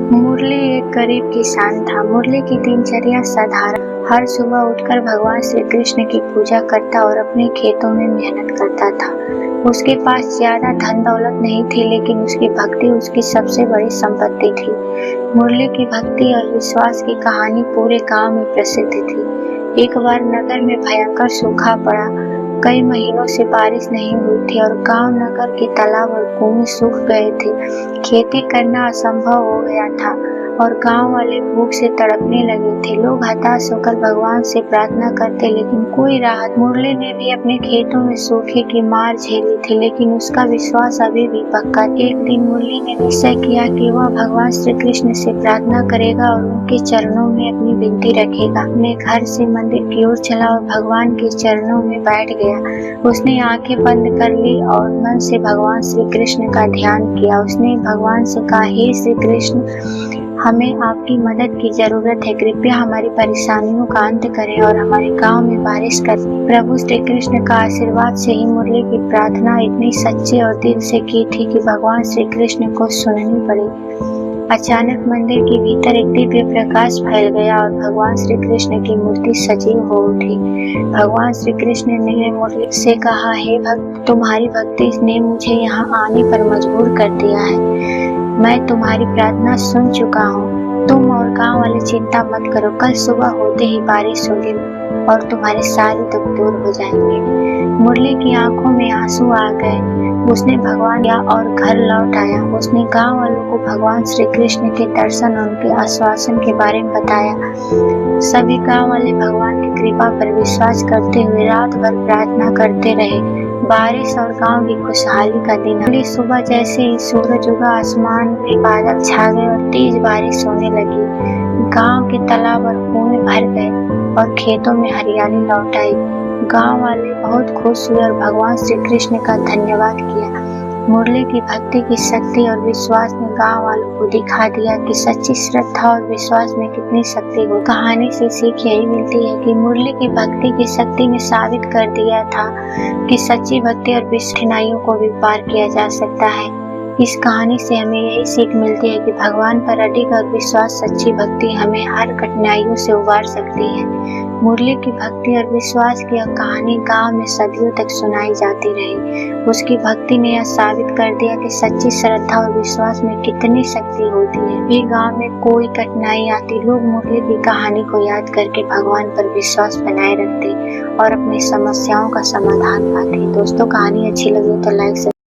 मुरली एक गरीब किसान था। मुरली की दिनचर्या साधारण। हर सुबह उठकर भगवान श्री कृष्ण की पूजा करता और अपने खेतों में मेहनत करता था। उसके पास ज्यादा धन दौलत नहीं थी, लेकिन उसकी भक्ति उसकी सबसे बड़ी संपत्ति थी। मुरली की भक्ति और विश्वास की कहानी पूरे गांव में प्रसिद्ध थी। एक बार नगर में भयंकर सूखा पड़ा। कई महीनों से बारिश नहीं हुई थी और गांव नगर के तालाब और कुएं सूख गए थे। खेती करना असंभव हो गया था और गांव वाले भूख से तड़पने लगे थे। लोग हताश होकर भगवान से प्रार्थना करते, लेकिन कोई राहत। मुरली ने भी अपने खेतों में सूखे की मार झेली थी, लेकिन उसका विश्वास अभी भी पक्का। एक दिन मुरली ने निश्चय किया कि वह भगवान श्री कृष्ण से प्रार्थना करेगा और उनके चरणों में अपनी विनती रखेगा। अपने घर से मंदिर की ओर चला और भगवान के चरणों में बैठ गया। उसने आंखें बंद कर ली और मन से भगवान श्री कृष्ण का ध्यान किया। उसने भगवान से कहा, हे श्री कृष्ण, हमें आपकी मदद की जरूरत है। कृपया हमारी परेशानियों का अंत करें और हमारे गांव में बारिश करें। प्रभु श्री कृष्ण का आशीर्वाद से ही मुरली की प्रार्थना इतनी सच्चे और दिल से की थी कि भगवान श्री कृष्ण को सुननी पड़ी। अचानक मंदिर के भीतर एक दिव्य प्रकाश फैल गया और भगवान श्री कृष्ण की मूर्ति सजीव हो उठी। भगवान श्री कृष्ण ने मुरली से कहा, हे भक्त, तुम्हारी भक्ति ने मुझे यहाँ आने पर मजबूर कर दिया है। मैं तुम्हारी प्रार्थना सुन चुका हूँ। तुम और गांव वाले चिंता मत करो। कल सुबह होते ही बारिश होगी और तुम्हारे सारे दुख दूर हो जाएंगे। मुरली की आंखों में आंसू आ गए। उसने भगवान या और घर लौट आया। उसने गांव वालों को भगवान श्री कृष्ण के दर्शन और उनके आश्वासन के बारे में बताया। सभी गांव वाले भगवान की कृपा पर विश्वास करते हुए रात भर प्रार्थना करते रहे। बारिश और गांव की खुशहाली का दिन। अगली सुबह जैसे ही सूरज उगा, आसमान में बादल छा गए और तेज बारिश होने लगी। गांव के तालाब और कुएं भर गए और खेतों में हरियाली लौट आई। गांव वाले बहुत खुश हुए और भगवान श्री कृष्ण का धन्यवाद किया। मुरली की भक्ति की शक्ति और विश्वास ने गांव वालों को दिखा दिया कि सच्ची श्रद्धा और विश्वास में कितनी शक्ति हो। कहानी से सीख यही मिलती है कि मुरली की भक्ति की शक्ति ने साबित कर दिया था कि सच्ची भक्ति और कठिनाइयों को भी पार किया जा सकता है। इस कहानी से हमें यही सीख मिलती है कि भगवान पर अडिग और विश्वास, सच्ची भक्ति हमें हर कठिनाइयों से उबार सकती है। मुरली की भक्ति और विश्वास की यह कहानी गांव में सदियों तक सुनाई जाती रही। उसकी भक्ति ने यह साबित कर दिया कि सच्ची श्रद्धा और विश्वास में कितनी शक्ति होती है। भी गांव में कोई कठिनाई आती, लोग मुरली की कहानी को याद करके भगवान पर विश्वास बनाए रखते और अपनी समस्याओं का समाधान पाते। दोस्तों, कहानी अच्छी लगी तो लाइक